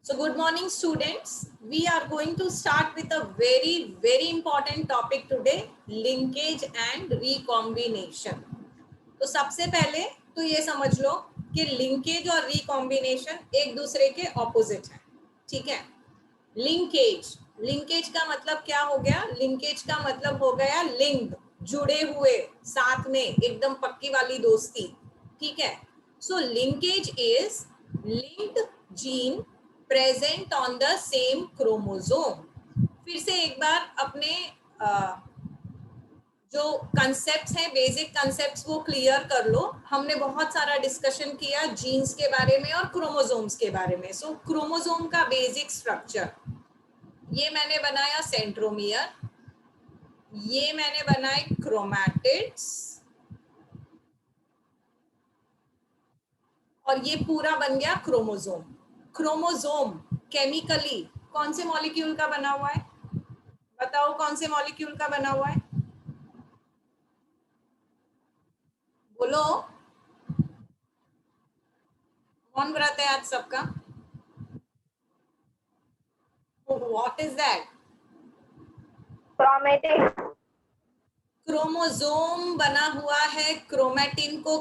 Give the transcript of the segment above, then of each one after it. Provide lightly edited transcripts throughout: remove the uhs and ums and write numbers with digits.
So good morning students. We are going to start with a very important topic today, linkage and recombination. तो सबसे पहले तो ये समझ लो कि लिंकेज और रिकॉम्बिनेशन एक दूसरे के ऑपोजिट है, ठीक है। लिंकेज का मतलब क्या हो गया? लिंकेज का मतलब हो गया लिंक्ड, जुड़े हुए, साथ में एकदम पक्की वाली दोस्ती, ठीक है। So linkage is linked gene present on the same chromosome. फिर से एक बार अपने जो कंसेप्ट्स हैं, बेसिक कंसेप्ट्स, वो क्लियर कर लो। हमने बहुत सारा डिस्कशन किया जीन्स के बारे में और क्रोमोसोम्स के बारे में। सो क्रोमोसोम का बेसिक स्ट्रक्चर, ये मैंने बनाया सेंट्रोमियर, ये मैंने बनाए क्रोमैटिड्स, और ये पूरा बन गया क्रोमोसोम। क्रोमोसोम केमिकली कौन से मॉलिक्यूल का बना हुआ है? बताओ कौन से मॉलिक्यूल का बना हुआ है? बोलो, कौन व्रत है आज सबका? What is that? Chromatin. Chromosome बना हुआ है क्रोमैटिन को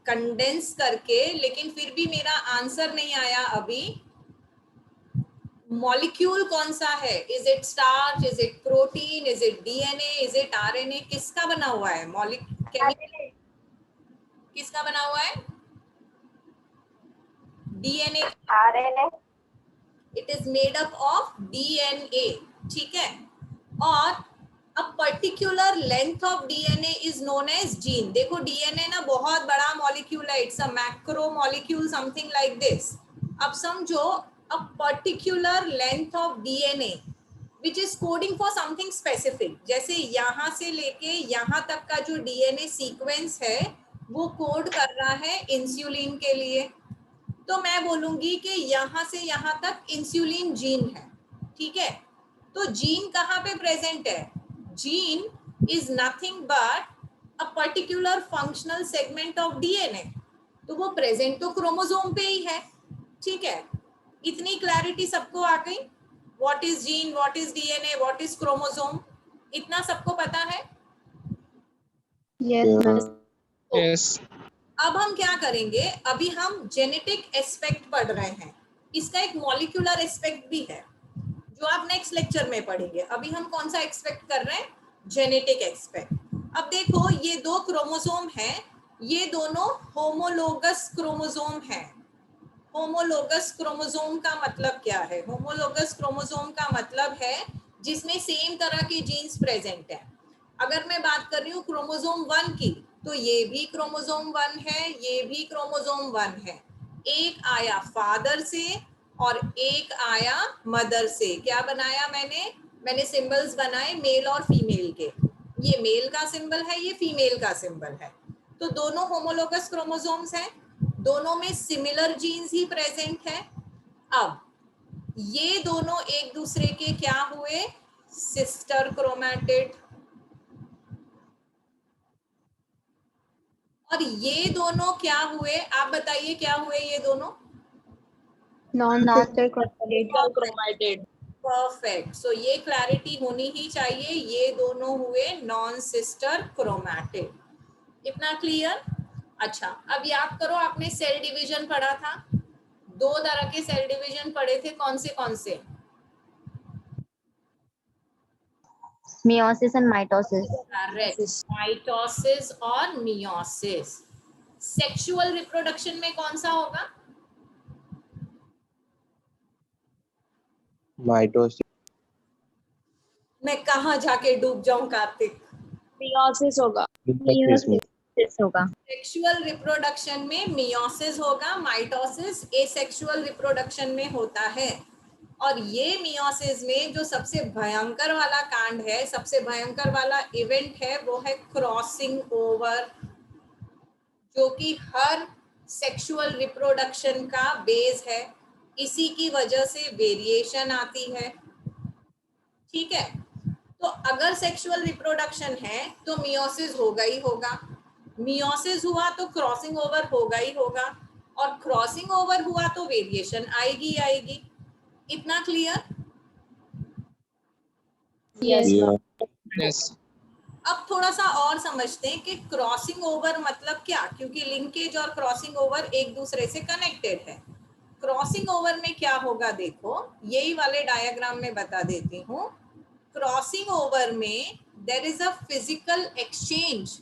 कंडेंस करके, लेकिन फिर भी मेरा आंसर नहीं आया अभी। मॉलिक्यूल कौन सा है? Is it starch, is it protein, is it DNA, is it RNA? किसका बना हुआ है मॉलिक्यूल? किसका बना हुआ है? DNA. RNA. It is made up of DNA, ठीक है। और a particular length of DNA is known as gene. देखो डीएनए ना बहुत बड़ा मॉलिक्यूल है, it's a macro molecule, something like this. अब समझो a particular length of DNA which is coding for something specific. जैसे यहाँ से लेके यहाँ तक का जो डीएनए सीक्वेंस है वो कोड कर रहा है इंसुलिन के लिए। तो मैं बोलूंगी कि यहाँ से यहाँ तक इंसुलिन जीन है, ठीक है। तो जीन कहाँ पे प्रेजेंट है? Gene is nothing but a particular functional segment of DNA. तो वो प्रेजेंट तो क्रोमोसोम पे ही है, ठीक है। इतनी क्लैरिटी सबको आ गई? What is gene, what is DNA, what is chromosome, इतना सबको पता है? यस। अब हम क्या करेंगे? अभी हम जेनेटिक एस्पेक्ट पढ़ रहे हैं, इसका एक मॉलिक्यूलर एस्पेक्ट भी है जो आप नेक्स्ट लेक्चर में पढ़ेंगे। अभी हम कौन सा एक्सपेक्ट कर रहे हैं? Genetic expect. अब देखो ये दो क्रोमोसोम हैं, ये दोनों होमोलोगस क्रोमोसोम हैं। होमोलोगस क्रोमोसोम का मतलब क्या है? होमोलोगस क्रोमोसोम का मतलब है जिसमें सेम तरह के जीन्स प्रेजेंट है। अगर मैं बात कर रही हूँ क्रोमोसोम 1 की, तो ये भी क्रोमोसोम 1 है, ये भी क्रोमोसोम 1 है। एक आया फादर से और एक आया मदर से। क्या बनाया मैंने सिंबल्स बनाए मेल और फीमेल के। ये मेल का सिंबल है, ये फीमेल का सिंबल है। तो दोनों होमोलोगस क्रोमोसोम्स हैं, दोनों में सिमिलर जीन्स ही प्रेजेंट है। अब ये दोनों एक दूसरे के क्या हुए? Sister chromatid. और ये दोनों क्या हुए? आप बताइए क्या हुए ये दोनों? Non sister chromatid. परफेक्ट। सो ये क्लैरिटी होनी ही चाहिए, ये दोनों हुए नॉन सिस्टर क्रोमैटिड। इतना क्लियर? अच्छा, अब याद करो, आपने सेल डिवीजन पढ़ा था, दो तरह के सेल डिवीजन पढ़े थे, कौन से? Meiosis and mitosis. Correct, mitosis और मियोसिस। सेक्सुअल रिप्रोडक्शन में कौन सा होगा? माइटोसिस। मैं कहाँ जाके डूब जाऊं कार्तिक? मियोसिस होगा। मियोसिस होगा। सेक्सुअल रिप्रोडक्शन में मियोसिस होगा, माइटोसिस एसेक्सुअल रिप्रोडक्शन में होता है। और ये मियोसिस में जो सबसे भयंकर वाला कांड है, सबसे भयंकर वाला इवेंट है, वो है क्रॉसिंग ओवर, जो कि हर सेक्सुअल रिप्रोडक्शन का बेस है। इसी की वजह से वेरिएशन आती है, ठीक है। तो अगर सेक्सुअल रिप्रोडक्शन है तो मियोसिस होगा ही होगा, मियोसिस हुआ तो क्रॉसिंग ओवर होगा ही होगा, और क्रॉसिंग ओवर हुआ तो वेरिएशन आएगी। इतना क्लियर? Yes. Yes. अब थोड़ा सा और समझते हैं कि क्रॉसिंग ओवर मतलब क्या, क्योंकि लिंकेज और क्रॉसिंग ओवर एक दूसरे से कनेक्टेड है। क्रॉसिंग ओवर में क्या होगा, देखो यही वाले डायग्राम में बता देती हूँ। क्रॉसिंग ओवर में there is a physical exchange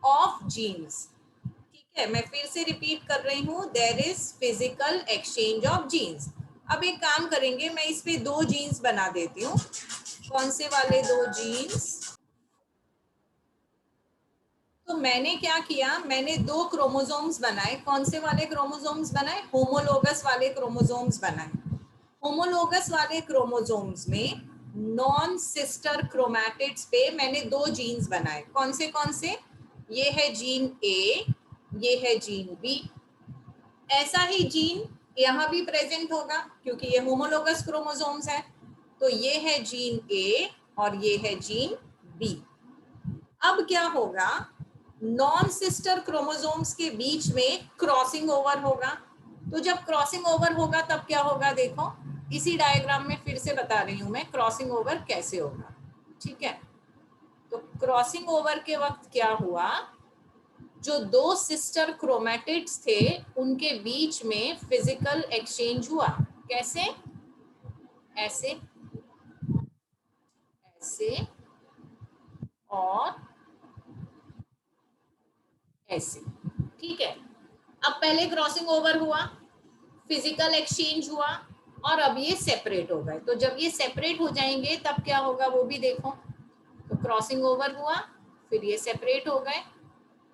of genes. ठीक है, मैं फिर से रिपीट कर रही हूँ, there is physical exchange of genes. अब एक काम करेंगे, मैं इस पे दो जीन्स बना देती हूँ। कौन से वाले दो जीन्स? तो मैंने क्या किया, मैंने दो क्रोमोसोम्स बनाए। कौन से वाले क्रोमोसोम्स बनाए? होमोलोगस वाले क्रोमोसोम्स बनाए। होमोलोगस वाले क्रोमोसोम्स में नॉन सिस्टर क्रोमैटिड्स पे मैंने दो जीन्स बनाए। कौन से? ये है जीन ए, ये है जीन बी। ऐसा ही जीन यहाँ भी प्रेजेंट होगा क्योंकि ये होमोलोगस क्रोमोसोम्स है। तो ये है जीन ए और ये है जीन बी। अब क्या होगा, नॉन सिस्टर क्रोमोसोम्स के बीच में क्रॉसिंग ओवर होगा। तो जब क्रॉसिंग ओवर होगा तब क्या होगा, देखो इसी डायग्राम में फिर से बता रही हूं मैं क्रॉसिंग ओवर कैसे होगा। ठीक है, तो क्रॉसिंग ओवर के वक्त क्या हुआ, जो दो सिस्टर क्रोमैटिड्स थे उनके बीच में फिजिकल एक्सचेंज हुआ। कैसे? ऐसे, ऐसे और ऐसे। ठीक है, अब पहले क्रॉसिंग ओवर हुआ, फिजिकल एक्सचेंज हुआ और अब ये सेपरेट हो गए। तो जब ये सेपरेट हो जाएंगे तब क्या होगा वो भी देखो। तो क्रॉसिंग ओवर हुआ, फिर ये सेपरेट हो गए।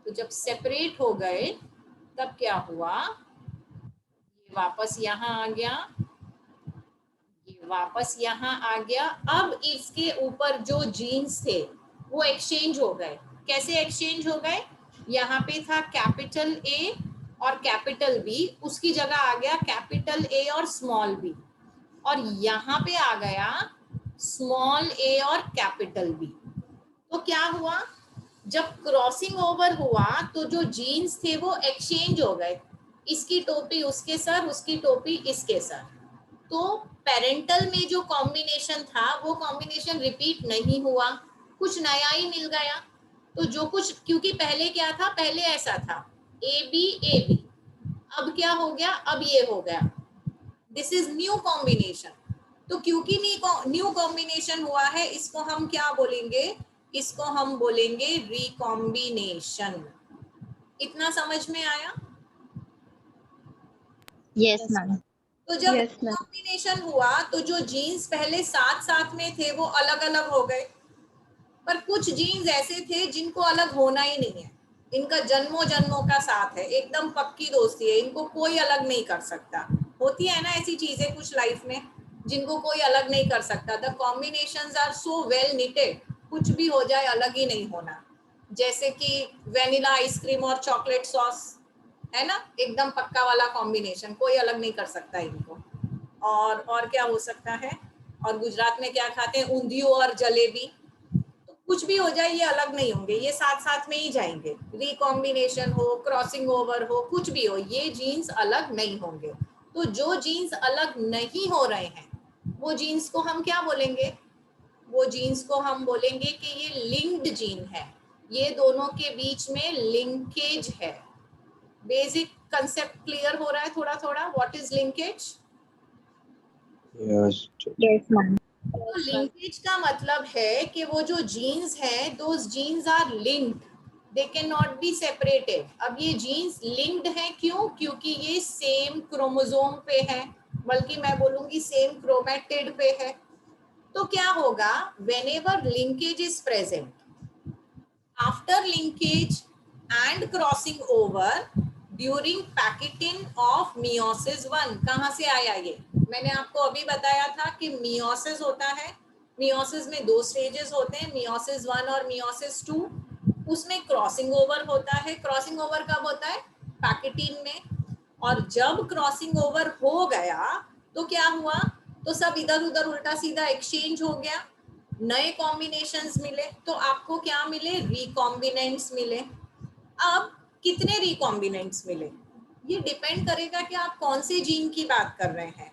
तो जब सेपरेट हो गए तब क्या हुआ, ये वापस यहाँ आ गया, ये वापस यहाँ आ गया। अब इसके ऊपर जो जीन्स थे वो एक्सचेंज हो गए। कैसे एक्सचेंज हो गए? यहाँ पे था कैपिटल ए और कैपिटल बी, उसकी जगह आ गया कैपिटल ए और स्मॉल बी, और यहाँ पे आ गया स्मॉल ए और कैपिटल बी। तो क्या हुआ, जब क्रॉसिंग ओवर हुआ तो जो जीन्स थे वो एक्सचेंज हो गए। इसकी टोपी उसके सर, उसकी टोपी इसके सर। तो पेरेंटल में जो कॉम्बिनेशन था वो कॉम्बिनेशन रिपीट नहीं हुआ, कुछ नया ही मिल गया। तो जो कुछ, क्योंकि पहले क्या था, पहले ऐसा था ए बी, अब क्या हो गया, अब ये हो गया, दिस इज न्यू कॉम्बिनेशन। तो क्योंकि न्यू कॉम्बिनेशन हुआ है, इसको हम क्या बोलेंगे, इसको हम बोलेंगे रिकॉम्बिनेशन। इतना समझ में आया? Yes, ma'am. तो जब Yes, ma'am. कॉम्बिनेशन हुआ तो जो जीन्स पहले साथ साथ में थे वो अलग अलग हो गए, पर कुछ जीन्स ऐसे थे जिनको अलग होना ही नहीं है। इनका जन्मों जन्मों का साथ है, एकदम पक्की दोस्ती है, इनको कोई अलग नहीं कर सकता। होती है ना ऐसी चीजें कुछ लाइफ में जिनको कोई अलग नहीं कर सकता। The combinations are so well knitted, कुछ भी हो जाए अलग ही नहीं होना। जैसे कि वेनिला आइसक्रीम और चॉकलेट सॉस है ना, एकदम पक्का वाला कॉम्बिनेशन, कोई अलग नहीं कर सकता इनको। और क्या हो सकता है, और गुजरात में क्या खाते हैं, ऊंधियो और जलेबी। तो कुछ भी हो जाए ये अलग नहीं होंगे, ये साथ साथ में ही जाएंगे। रिकॉम्बिनेशन हो, क्रॉसिंग ओवर हो, कुछ भी हो, ये जीन्स अलग नहीं होंगे। तो जो जीन्स अलग नहीं हो रहे हैं वो जीन्स को हम क्या बोलेंगे, वो जीन्स को हम बोलेंगे कि ये लिंक्ड जीन है, ये दोनों के बीच में लिंकेज है। बेसिक कंसेप्ट क्लियर हो रहा है थोड़ा थोड़ा, what is linkage? Yes. Yes, ma'am. तो लिंकेज का मतलब है कि वो जो जीन्स हैं, those genes are linked, they can not be separated. अब ये जीन्स लिंक्ड हैं, क्यों? क्योंकि ये सेम क्रोमोसोम पे है, बल्कि मैं बोलूंगी सेम क्रोमैटिड पे है। तो क्या होगा, whenever linkage is present, after linkage and crossing over during packeting of meiosis 1। कहाँ से आया ये? मैंने आपको अभी बताया था कि मियोसिस होता है, मियोसिस में दो स्टेजेस होते हैं, मियोसिस 1 और मियोसिस 2। उसमें क्रॉसिंग ओवर होता है। क्रॉसिंग ओवर कब होता है? पैकेटिन में। और जब क्रॉसिंग ओवर हो गया तो क्या हुआ, तो सब इधर उधर उल्टा सीधा एक्सचेंज हो गया, नए कॉम्बिनेशंस मिले। तो आपको क्या मिले? रिकॉम्बिनेंट्स मिले। अब कितने रिकॉम्बिनेंट्स मिले ये डिपेंड करेगा कि आप कौन से जीन की बात कर रहे हैं।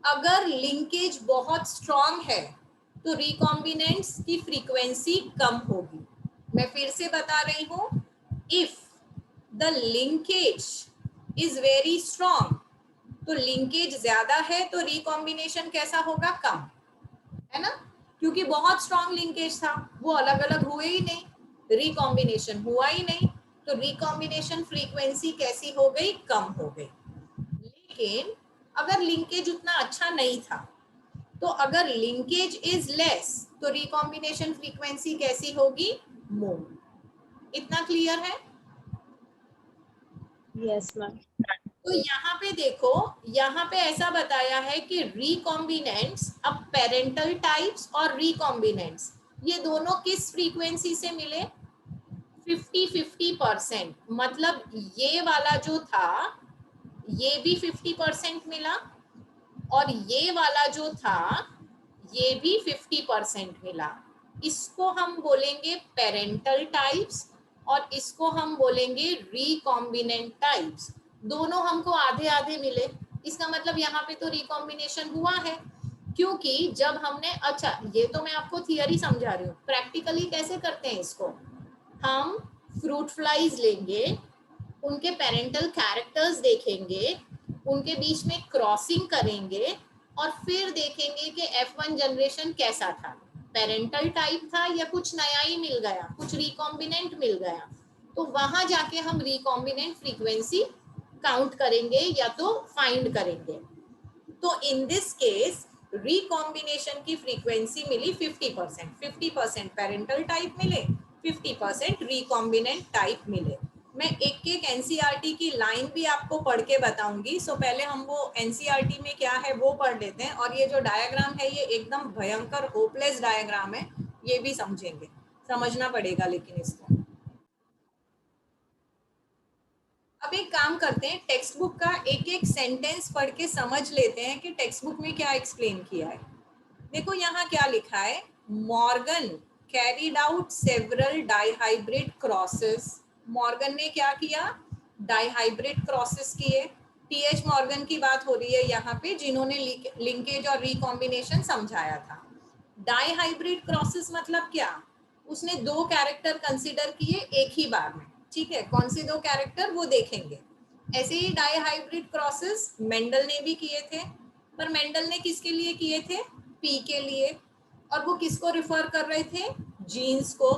अगर लिंकेज बहुत स्ट्रॉन्ग है तो रिकॉम्बिनेंट्स की फ्रीक्वेंसी कम होगी। मैं फिर से बता रही हूं, if the linkage is very strong, तो लिंकेज ज्यादा है तो रिकॉम्बिनेशन कैसा होगा, कम, है ना, क्योंकि बहुत स्ट्रॉन्ग लिंकेज था, वो अलग अलग हुए ही नहीं, रिकॉम्बिनेशन हुआ ही नहीं, तो रिकॉम्बिनेशन फ्रीक्वेंसी कैसी हो गई, कम हो गई। लेकिन अगर लिंकेज उतना अच्छा नहीं था, तो अगर लिंकेज इज लेस तो रिकॉम्बिनेशन फ्रीक्वेंसी कैसी होगी, मोर। इतना क्लियर है? Yes, ma'am. तो यहाँ पे देखो, यहाँ पे ऐसा बताया है कि रिकॉम्बिनेंट्स, अब पेरेंटल टाइप्स और रिकॉम्बिनेंट्स ये दोनों किस फ्रीक्वेंसी से मिले, 50-50%। मतलब ये वाला जो था ये भी 50% मिला, और ये वाला जो था ये भी 50% मिला। इसको हम बोलेंगे पेरेंटल टाइप्स और इसको हम बोलेंगे रिकॉम्बिनेंट टाइप्स। दोनों हमको आधे आधे मिले, इसका मतलब यहाँ पे तो रिकॉम्बिनेशन हुआ है, क्योंकि जब हमने, अच्छा ये तो मैं आपको थियरी समझा रही हूँ, प्रैक्टिकली कैसे करते हैं इसको, हम फ्रूट फ्लाइज लेंगे, उनके पेरेंटल कैरेक्टर्स देखेंगे, उनके बीच में क्रॉसिंग करेंगे और फिर देखेंगे कि F1 जनरेशन कैसा था, पेरेंटल टाइप था या कुछ नया ही मिल गया, कुछ रिकॉम्बिनेंट मिल गया, तो वहां जाके हम रिकॉम्बिनेंट फ्रीक्वेंसी काउंट करेंगे या तो फाइंड करेंगे। तो इन दिस केस रिकॉम्बिनेशन की फ्रीक्वेंसी मिली 50%, 50% पेरेंटल टाइप मिले, 50% रिकॉम्बिनेंट टाइप मिले। मैं एक एक एनसीईआरटी की लाइन भी आपको पढ़ के बताऊंगी। सो पहले हम वो एनसीईआरटी में क्या है वो पढ़ लेते हैं, और ये जो डायग्राम है ये एकदम भयंकर होपलेस डायग्राम है, ये भी समझेंगे, समझना पड़ेगा लेकिन इसको। अब एक काम करते हैं, टेक्स्ट बुक का एक एक सेंटेंस पढ़ के समझ लेते हैं कि टेक्स्ट बुक में क्या एक्सप्लेन किया है। देखो यहाँ क्या लिखा है, Morgan carried out several dihybrid crosses. Morgan ने क्या किया, डाइहाइब्रिड क्रॉसेस किए। टीएच मॉर्गन की बात हो रही है यहाँ पे, जिन्होंने लिंकेज और रिकॉम्बिनेशन समझाया था। डाइहाइब्रिड क्रॉसेस मतलब क्या, उसने दो कैरेक्टर कंसीडर किए एक ही बार में, ठीक है, कौन से दो कैरेक्टर वो देखेंगे। ऐसे ही डाइहाइब्रिड क्रॉसेस मेंडल ने भी किए थे, पर मेंडल ने किसके लिए किए थे, पी के लिए, और वो किसको रिफर कर रहे थे, जीन्स को।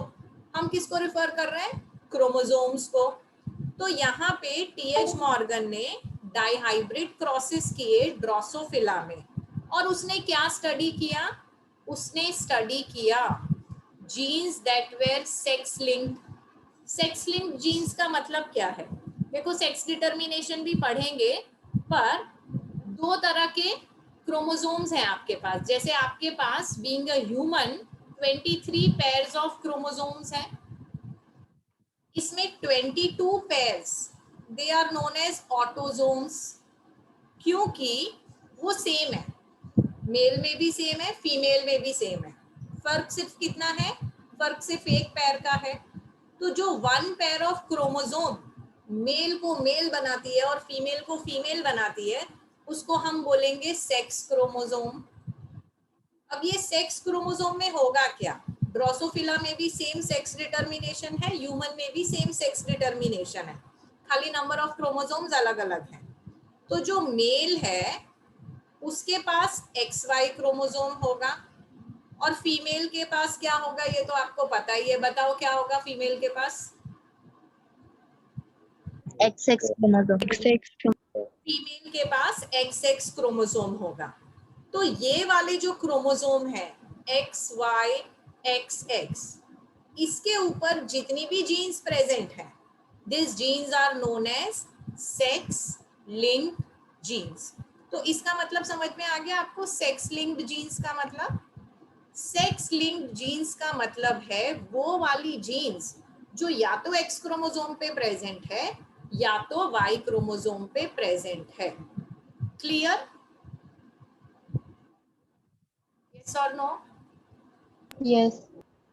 हम किसको रिफर कर रहे हैं, क्रोमोसोम्स को। तो यहाँ पे टीएच मॉर्गन ने डाइहाइब्रिड क्रॉसेस किए ड्रोसोफिला में, और उसने क्या स्टडी किया, उसने स्टडी किया genes that were sex linked. Sex linked genes का मतलब क्या है, देखो सेक्स डिटर्मिनेशन भी पढ़ेंगे, पर दो तरह के क्रोमोसोम्स हैं आपके पास। जैसे आपके पास being a human 23 pairs of chromosomes हैं, इसमें 22 pairs they are known as autosomes, क्योंकि वो सेम है, मेल में भी सेम है फीमेल में भी सेम है। फर्क सिर्फ कितना है, फर्क सिर्फ एक पैर का है। तो जो one pair of chromosome male को मेल बनाती है और फीमेल को फीमेल बनाती है, उसको हम बोलेंगे सेक्स क्रोमोसोम। अब ये सेक्स क्रोमोसोम में होगा क्या, ड्रोसोफिला में भी सेम सेक्स डिटर्मिनेशन है, ह्यूमन में भी सेम सेक्स डिटर्मिनेशन है, खाली नंबर ऑफ क्रोमोसोम्स अलग अलग हैं। तो जो मेल है उसके पास XY क्रोमोसोम होगा, और फीमेल के पास क्या होगा ये तो आपको पता ही है, बताओ क्या होगा फीमेल के पास, XX chromosome. फीमेल के पास XX क्रोमोसोम होगा। तो ये वाले जो क्रोमोसोम है XY XX, इसके ऊपर जितनी भी जीन्स प्रेजेंट है, this genes are known as sex linked genes. तो इसका मतलब समझ में आ गया आपको, सेक्स लिंक्ड जीन्स का मतलब, सेक्स लिंक्ड जीन्स का मतलब है वो वाली जीन्स जो या तो X क्रोमोसोम पे प्रेजेंट है या तो Y क्रोमोसोम पे प्रेजेंट है। क्लियर, यस और no? Yes.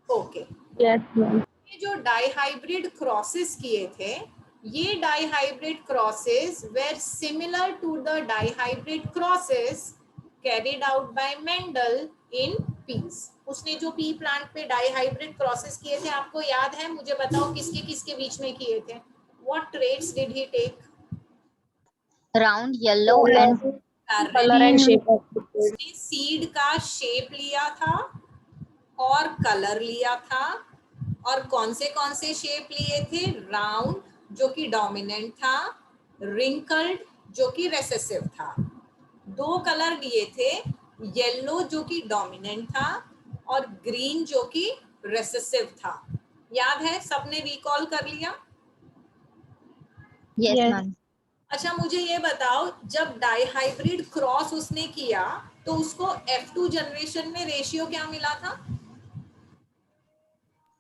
Okay. Yes, ma'am. ये जो डाइहाइब्रिड क्रॉसेस किए थे, ये dihybrid crosses were similar to the dihybrid crosses carried out by Mendel in peas. उसने जो पी प्लांट पे डाइहाइब्रिड क्रॉसेस किए थे, आपको याद है? मुझे बताओ किसके किसके बीच में किए थे? What traits did he take? Round, yellow and color and shape of the seed. उसने सीड का शेप लिया था और कलर लिया था, और कौन से शेप लिए थे? राउंड जो कि डोमिनेंट था, रिंकल्ड जो कि रेसेसिव था। दो कलर लिए थे, येलो जो कि डोमिनेंट था और ग्रीन जो कि रेसेसिव था। याद है? सबने रिकॉल कर लिया? Yes, Yes. ma'am. अच्छा, मुझे ये बताओ, जब डाइहाइब्रिड क्रॉस उसने किया तो उसको F2 जनरेशन में रेशियो क्या मिला था?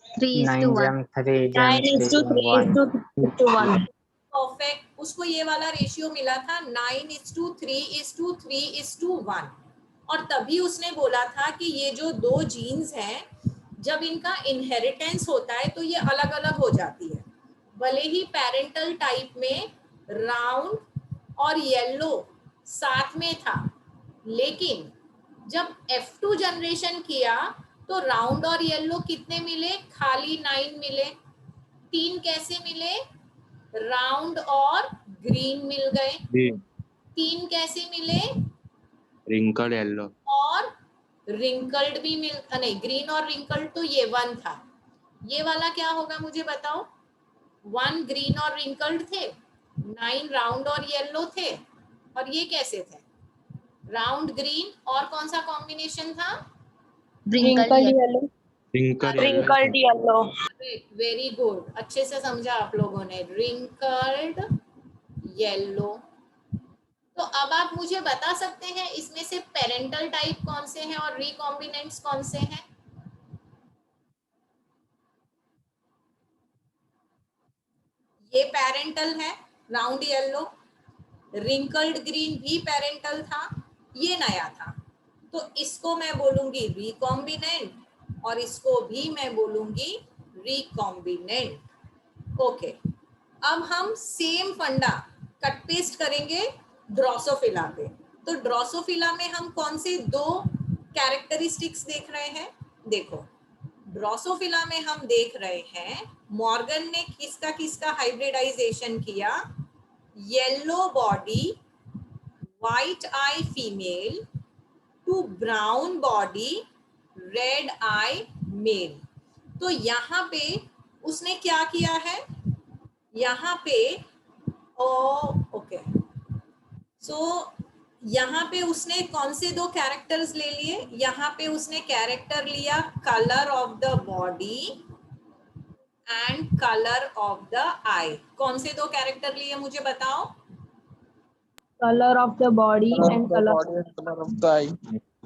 3:1. 9:3:1. परफेक्ट। उसको ये वाला रेशियो मिला था 9:3:3:1, और तभी उसने बोला था कि ये जो दो जीन्स हैं, जब इनका इनहेरिटेंस होता है तो ये अलग अलग हो जाती है। भले ही पेरेंटल टाइप में राउंड और येलो साथ में था, लेकिन जब F2 जनरेशन किया तो राउंड और येलो कितने मिले? खाली 9 मिले। 3 कैसे मिले? राउंड और ग्रीन मिल गए। 3 कैसे मिले? रिंकल्ड येलो और रिंकल्ड भी नहीं, ग्रीन और रिंकल्ड तो ये 1 था। ये वाला क्या होगा मुझे बताओ? 1 ग्रीन और रिंकल्ड थे, 9 राउंड और येलो थे, और ये कैसे थे? राउंड ग्रीन और कौन सा कॉम्बिनेशन था? Wrinkled yellow. Wrinkled yellow. Very good, अच्छे से समझा आप लोगों ने। Wrinkled yellow. तो अब आप मुझे बता सकते हैं इसमें से पेरेंटल टाइप कौन से हैं और रिकॉम्बिनेंट्स कौन से हैं? ये पेरेंटल है, राउंड येलो। रिंकल्ड ग्रीन भी पेरेंटल था, ये नया था। तो इसको मैं बोलूंगी रिकॉम्बिनेंट, और इसको भी मैं बोलूंगी रिकॉम्बिनेंट। ओके, अब हम सेम फंडा कट पेस्ट करेंगे ड्रोसोफिला पे। तो ड्रोसोफिला में हम कौन से दो कैरेक्टरिस्टिक्स देख रहे हैं? देखो, ड्रोसोफिला में हम देख रहे हैं मॉर्गन ने किसका किसका हाइब्रिडाइजेशन किया? Yellow body, white eye female to brown body, red eye male. तो यहाँ पे उसने क्या किया है? यहाँ पे ओके, सो यहाँ पे उसने कौन से दो कैरेक्टर्स ले लिए? यहाँ पे उसने कैरेक्टर लिया colour of the body and colour of the eye. कौन से दो कैरेक्टर लिए मुझे बताओ? Color of the body and color.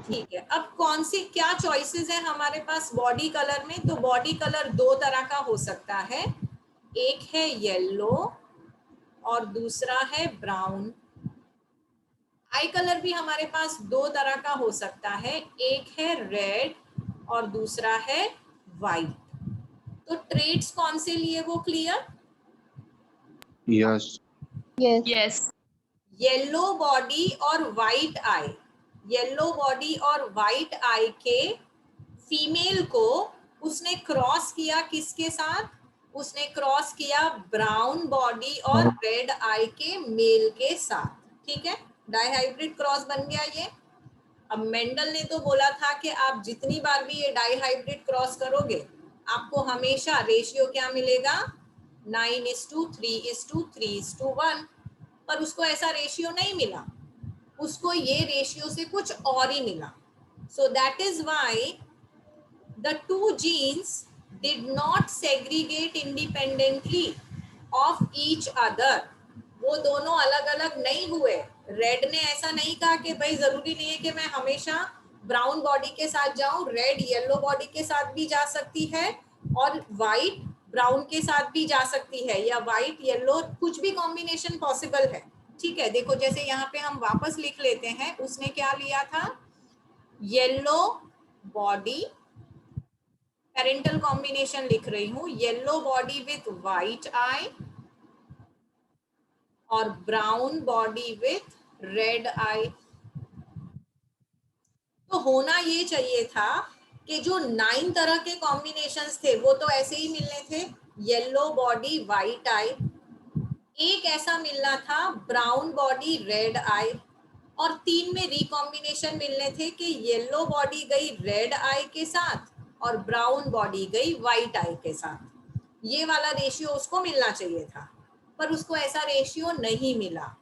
ठीक है, अब कौन सी क्या चॉइसेस है हमारे पास बॉडी कलर में? तो बॉडी कलर दो तरह का हो सकता है, एक है येलो और दूसरा है ब्राउन। आई कलर भी हमारे पास दो तरह का हो सकता है, एक है रेड और दूसरा है वाइट। तो ट्रेड्स कौन से लिए वो clear? Yes Yes. Yes. Yellow body और वाइट आई। येलो बॉडी और वाइट आई के फीमेल को उसने क्रॉस किया किसके साथ? उसने क्रॉस किया ब्राउन बॉडी और रेड आई के मेल के साथ। ठीक है, डाइहाइब्रिड क्रॉस बन गया ये। अब मेंडल ने तो बोला था कि आप जितनी बार भी ये डाइहाइब्रिड क्रॉस करोगे आपको हमेशा रेशियो क्या मिलेगा? 9:3:3:1। पर उसको ऐसा रेशियो नहीं मिला, उसको ये रेशियो से कुछ और ही मिला। So that is why the two genes did not segregate independently of each other. वो दोनों अलग अलग नहीं हुए। रेड ने ऐसा नहीं कहा कि भाई जरूरी नहीं है कि मैं हमेशा ब्राउन बॉडी के साथ जाऊं, रेड येलो बॉडी के साथ भी जा सकती है और वाइट ब्राउन के साथ भी जा सकती है, या वाइट येलो, कुछ भी कॉम्बिनेशन पॉसिबल है। ठीक है, देखो जैसे यहाँ पे हम वापस लिख लेते हैं, उसने क्या लिया था? येलो बॉडी, पेरेंटल कॉम्बिनेशन लिख रही हूं, येलो बॉडी विथ व्हाइट आई और ब्राउन बॉडी विथ रेड आई। तो होना ये चाहिए था कि जो 9 तरह के कॉम्बिनेशंस थे वो तो ऐसे ही मिलने थे, येलो बॉडी वाइट आई, एक ऐसा मिलना था ब्राउन बॉडी रेड आई, और 3 में रिकॉम्बिनेशन मिलने थे कि येलो बॉडी गई रेड आई के साथ और ब्राउन बॉडी गई वाइट आई के साथ। ये वाला रेशियो उसको मिलना चाहिए था, पर उसको ऐसा रेशियो नहीं मिला।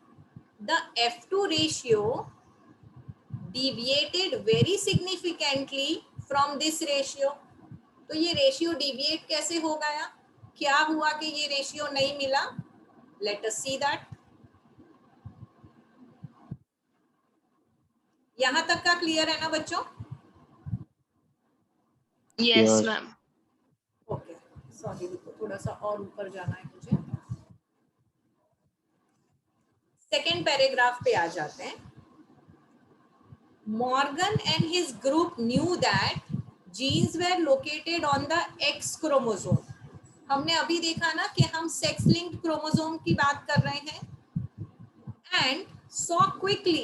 The F2 ratio deviated very significantly from this ratio। तो ये रेशियो डिविएट कैसे हो गया, क्या हुआ कि ये रेशियो नहीं मिला? Let us see that. यहां तक का क्लियर है ना बच्चों? Yes, ma'am. ओके, सॉरी, थोड़ा सा और ऊपर जाना है मुझे। सेकेंड पैराग्राफ पे आ जाते हैं। Morgan and his group knew that genes were located on the X chromosome। हमने अभी देखा ना कि हम सेक्स लिंक्ड क्रोमोसोम की बात कर रहे हैं। And saw quickly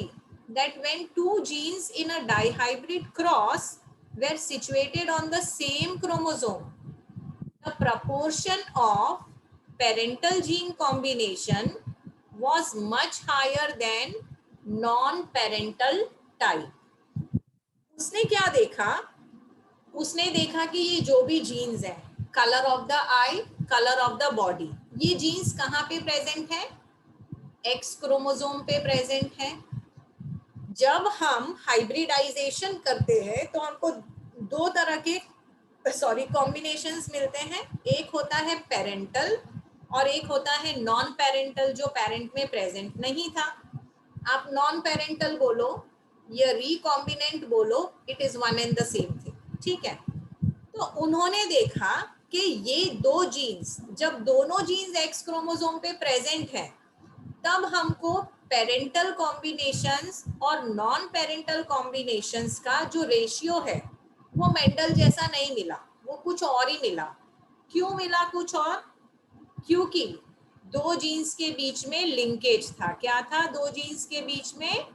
that when 2 genes in a dihybrid cross were situated on the same chromosome, the proportion of parental gene combination was much higher than non-parental type। उसने क्या देखा? उसने देखा कि ये जो भी जीन्स हैं, colour of the I, colour of the body, ये जीन्स कहाँ पे प्रेजेंट है? एक्स क्रोमोसोम पे प्रेजेंट है। जब हम हाइब्रिडाइजेशन करते हैं तो हमको 2 तरह के कॉम्बिनेशंस मिलते हैं। एक होता है पेरेंटल और एक होता है नॉन पेरेंटल, जो पेरेंट में प्रेजेंट नहीं था। आप नॉन पेरेंटल बोलो या रिकॉम्बिनेंट बोलो, it is one and the same thing, ठीक है। तो उन्होंने देखा कि ये 2 जीन्स, जब दोनों जीन्स एक्स क्रोमोसोम पे प्रेजेंट है, तब हमको पेरेंटल कॉम्बिनेशंस और नॉन पेरेंटल कॉम्बिनेशंस का जो रेशियो है वो मेंडल जैसा नहीं मिला, वो कुछ और ही मिला। क्यों मिला कुछ और? क्योंकि 2 जीन्स के बीच में लिंकेज था। क्या था? 2 जीन्स के बीच में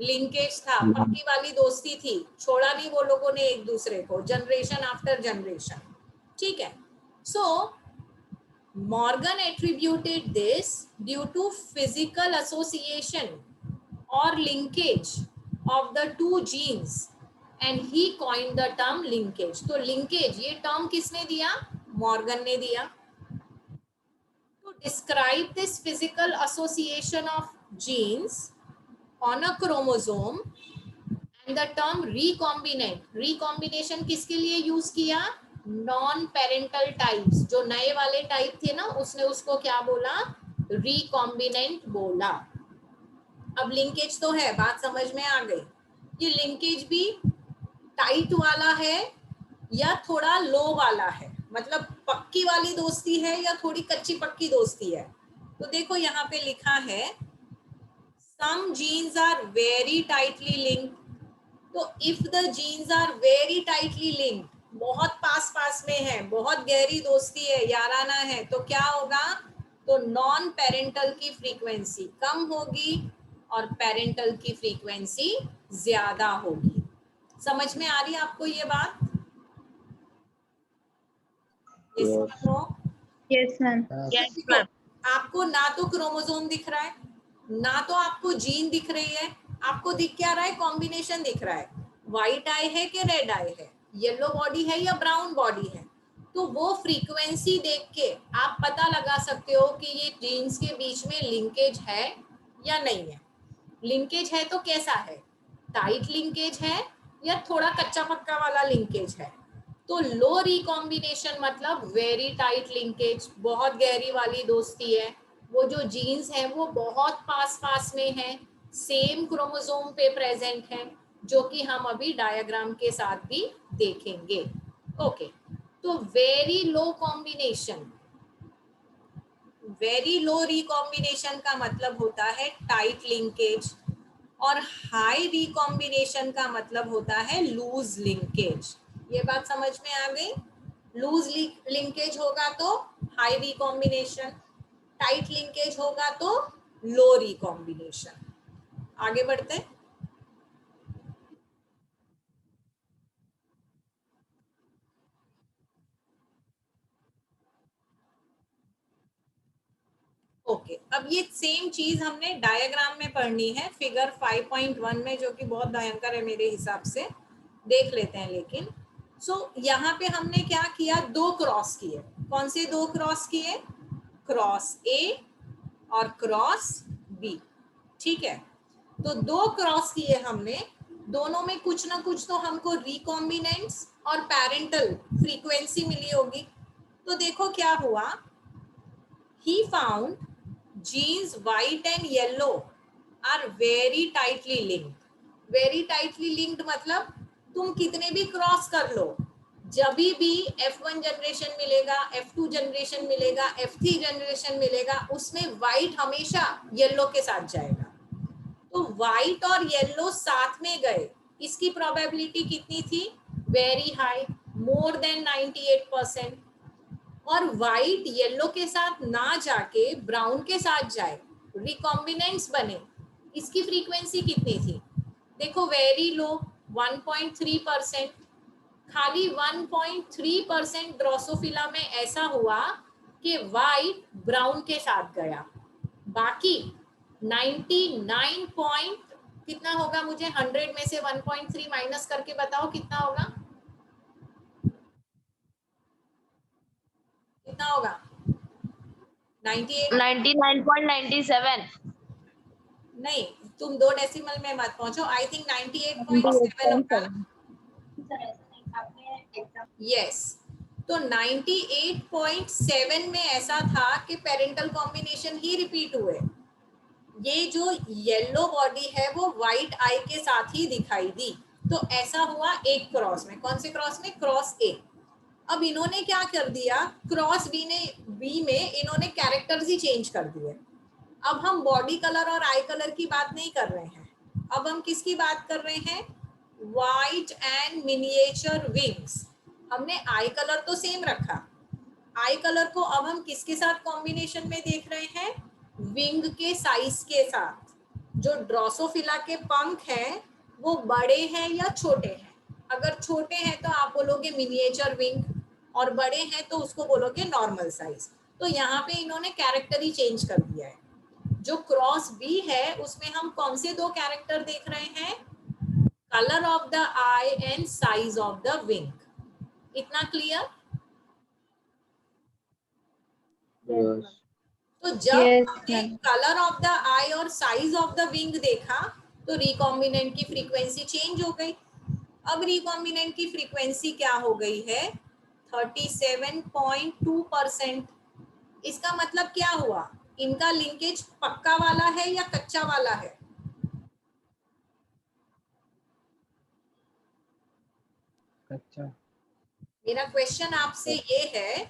लिंकेज था, पक्की वाली दोस्ती थी, छोड़ा नहीं वो लोगों ने एक दूसरे को, जनरेशन आफ्टर जनरेशन, ठीक है। सो Morgan attributed this due to physical association or linkage of the 2 genes and he coined the term linkage। तो linkage ये term किसने दिया? Morgan ने दिया। To describe this physical association of genes on a chromosome and the term recombinant, recombination किसके लिए use किया? Non parental types, जो नए वाले टाइप थे ना, उसने उसको क्या बोला? रिकॉम्बिनेंट बोला। अब लिंकेज तो है, बात समझ में आ गई। ये लिंकेज भी टाइट वाला है या थोड़ा लो वाला है, मतलब पक्की वाली दोस्ती है या थोड़ी कच्ची पक्की दोस्ती है। तो देखो यहाँ पे लिखा है some genes are very tightly linked। तो if the genes are very tightly linked, बहुत पास पास में है, बहुत गहरी दोस्ती है, याराना है, तो क्या होगा? तो नॉन पेरेंटल की फ्रीक्वेंसी कम होगी और पेरेंटल की फ्रीक्वेंसी ज्यादा होगी। समझ में आ रही है आपको ये बात? Yes, ma'am. Yes, ma'am। आपको ना तो क्रोमोसोम दिख रहा है, ना तो आपको जीन दिख रही है, आपको दिख क्या रहा है? कॉम्बिनेशन दिख रहा है। व्हाइट आई है कि रेड आई है, येलो बॉडी है या ब्राउन बॉडी है। तो वो फ्रीक्वेंसी देख के आप पता लगा सकते हो कि ये जीन्स के बीच में लिंकेज है या नहीं है। लिंकेज है तो कैसा है? टाइट लिंकेज है या थोड़ा कच्चा पक्का वाला लिंकेज है? तो लो रिकॉम्बिनेशन मतलब वेरी टाइट लिंकेज, बहुत गहरी वाली दोस्ती है। वो जो जीन्स हैं वो बहुत पास पास में हैं, सेम क्रोमोसोम पे प्रेजेंट हैं, जो कि हम अभी डायग्राम के साथ भी देखेंगे। ओके, तो very low combination, very low recombination का मतलब होता है टाइट लिंकेज, और हाई रिकॉम्बिनेशन का मतलब होता है लूज लिंकेज। ये बात समझ में आ गई? लूज लिंकेज होगा तो हाई रिकॉम्बिनेशन, टाइट लिंकेज होगा तो लो रिकॉम्बिनेशन। आगे बढ़ते हैं। चीज हमने डायग्राम में पढ़नी है, फिगर 5.1 में, जो कि बहुत भयंकर है मेरे हिसाब से, देख लेते हैं। लेकिन यहाँ पे हमने क्या किया, 2 क्रॉस किए। कौन से 2 क्रॉस किए? क्रॉस ए और क्रॉस बी, ठीक है। तो 2 क्रॉस किए हमने, दोनों में कुछ ना कुछ तो हमको रिकॉम्बिनेंट्स और पेरेंटल फ्रीक्वेंसी मिली होगी। तो देखो क्या हुआ, he found genes white and yellow are very tightly linked. very tightly linked मतलब तुम कितने भी क्रॉस कर लो, जब भी F1 जनरेशन मिलेगा, F2 जनरेशन मिलेगा, F3 जनरेशन मिलेगा, उसमें व्हाइट हमेशा येलो के साथ जाएगा। तो व्हाइट और येलो साथ में गए, इसकी प्रोबेबिलिटी कितनी थी? Very high, more than 98%। और व्हाइट येलो के साथ ना जाके ब्राउन के साथ जाए, रिकॉम्बिनेंट्स बने, इसकी फ्रीक्वेंसी कितनी थी? देखो वेरी लो, 1.3%। खाली 1.3% ड्रोसोफिला में ऐसा हुआ कि व्हाइट ब्राउन के साथ गया। बाकी 99 पॉइंट कितना होगा? मुझे 100 में से 1.3 माइनस करके बताओ कितना होगा, कितना होगा? 98? 99.97. नहीं, तुम 2 डेसिमल में मत पहुंचो। आई थिंक 98.7 होगा। यस, तो 98.7 में ऐसा था कि पेरेंटल कॉम्बिनेशन ही रिपीट हुए। ये जो येलो बॉडी है वो व्हाइट आई के साथ ही दिखाई दी। तो ऐसा हुआ एक क्रॉस में। कौन से क्रॉस में? क्रॉस ए। अब इन्होंने क्या कर दिया, क्रॉस बी में इन्होंने कैरेक्टर्स ही चेंज कर दिए। अब हम बॉडी कलर और आई कलर की बात नहीं कर रहे हैं, अब हम किसकी बात कर रहे हैं? White and miniature wings. हमने आई कलर तो सेम रखा, आई कलर को अब हम किसके साथ कॉम्बिनेशन में देख रहे हैं? विंग के साइज के साथ। जो ड्रोसोफिला के पंख हैं वो बड़े हैं या छोटे हैं? अगर छोटे हैं तो आप बोलोगे मिनिएचर विंग, और बड़े हैं तो उसको बोलोगे नॉर्मल साइज। तो यहाँ पे इन्होंने कैरेक्टर ही चेंज कर दिया है। जो क्रॉस बी है उसमें हम कौन से 2 कैरेक्टर देख रहे हैं? Colour of the I and size of the wing. इतना क्लियर? Yes. तो जब Yes, हमने ma'am. कलर ऑफ द आई और साइज ऑफ द विंग देखा तो रिकॉम्बिनेंट की फ्रीक्वेंसी चेंज हो गई। अब रिकॉम्बिनेंट की फ्रीक्वेंसी क्या हो गई है? 37.2%। इसका मतलब क्या हुआ? इनका लिंकेज पक्का वाला है या कच्चा वाला है? अच्छा। मेरा क्वेश्चन आपसे ये है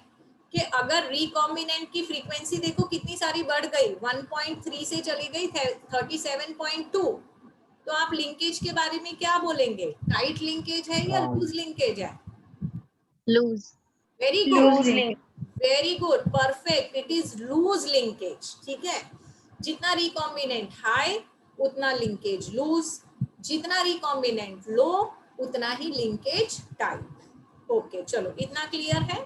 कि अगर रिकॉम्बिनेंट की फ्रीक्वेंसी देखो कितनी सारी बढ़ गई, 1.3 से चली गई 37.2, तो आप लिंकेज के बारे में क्या बोलेंगे? टाइट लिंकेज है या लूज लिंकेज है? Lose. Very good, Loosely. Very good, perfect, it is loose linkage. ठीक है, जितना रिकॉम्बिनेंट हाई उतना लिंकेज लूज, जितना रिकॉम्बिनेंट लो उतना ही लिंकेज टाइट। ओके, चलो इतना क्लियर है।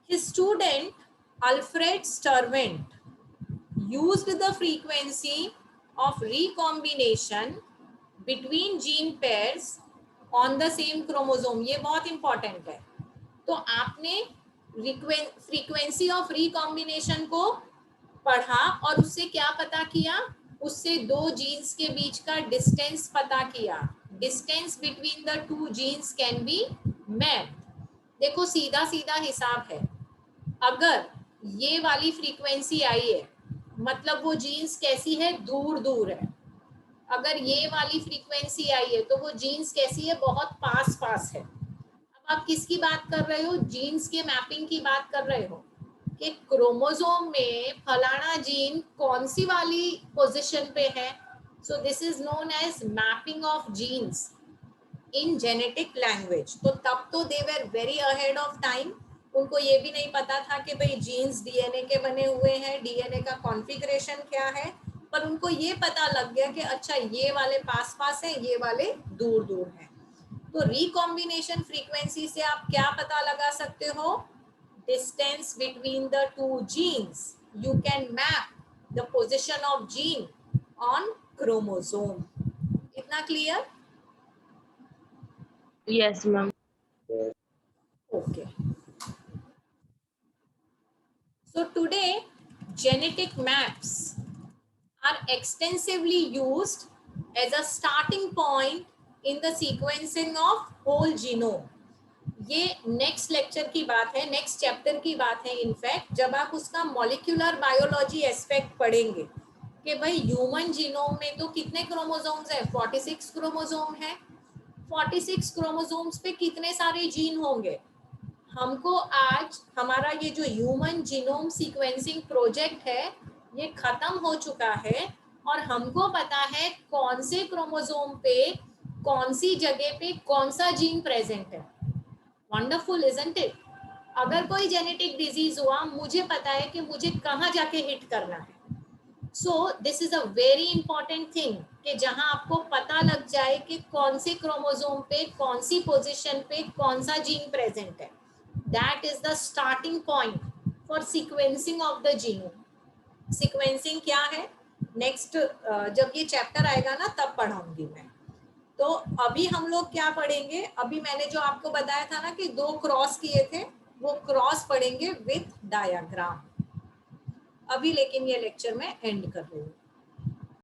His student Alfred Sturvant used the frequency of recombination between gene pairs on the same chromosome। ये बहुत इंपॉर्टेंट है। तो आपने फ्रीक्वेंसी ऑफ रिकॉम्बिनेशन को पढ़ा और उससे क्या पता किया? उससे 2 जीन्स के बीच का डिस्टेंस पता किया। Distance between the 2 genes can be mapped. देखो सीधा सीधा हिसाब है, अगर ये वाली फ्रीक्वेंसी आई है मतलब वो जीन्स कैसी है? दूर दूर है। अगर ये वाली फ्रीक्वेंसी आई है तो वो जीन्स कैसी है? बहुत पास पास है। अब आप किसकी बात कर रहे हो? जीन्स के मैपिंग की बात कर रहे हो कि क्रोमोसोम में फलाना जीन कौन सी वाली पोजीशन पे है। So this is known as mapping of genes in genetic language. तो तब तो they were very ahead of time. उनको ये भी नहीं पता था कि भाई जीन्स डीएनए के बने हुए हैं, डीएनए का कॉन्फ़िगरेशन क्या है, पर उनको ये पता लग गया कि अच्छा ये वाले पास पास हैं, ये वाले दूर दूर हैं। तो रिकॉम्बिनेशन फ्रीक्वेंसी से आप क्या पता लगा सकते हो? Distance between the 2 genes. You can map the position of gene on chromosome. इतना clear? Yes, ma'am. Okay. So today, genetic maps are extensively used as a starting point in the sequencing of whole genome. ये next lecture की बात है, next chapter की बात है. In fact जब आप उसका मॉलिक्यूलर बायोलॉजी एस्पेक्ट पढ़ेंगे कि भाई ह्यूमन जीनोम में तो कितने क्रोमोसोम्स हैं, 46 क्रोमोसोम है. 46 क्रोमोसोम्स पे कितने सारे जीन होंगे. हमको आज हमारा ये जो ह्यूमन जीनोम सीक्वेंसिंग प्रोजेक्ट है ये खत्म हो चुका है और हमको पता है कौन से क्रोमोसोम पे कौन सी जगह पे कौन सा जीन प्रेजेंट है. Wonderful isn't it? अगर कोई जेनेटिक डिजीज हुआ मुझे पता है कि मुझे कहाँ जाके हिट करना है. So this is a very important thing कि जहां आपको पता लग जाए कि कौन से क्रोमोसोम पे कौन सी पोजीशन पे कौन सा जीन प्रेजेंट है. That is the starting point for sequencing of the genome. Sequencing क्या है नेक्स्ट जब ये चैप्टर आएगा ना तब पढ़ाऊंगी मैं. तो अभी हम लोग क्या पढ़ेंगे, अभी मैंने जो आपको बताया था ना कि 2 क्रॉस किए थे वो क्रॉस पढ़ेंगे विथ डायग्राम. अभी लेकिन ये लेक्चर में एंड कर रही हूँ.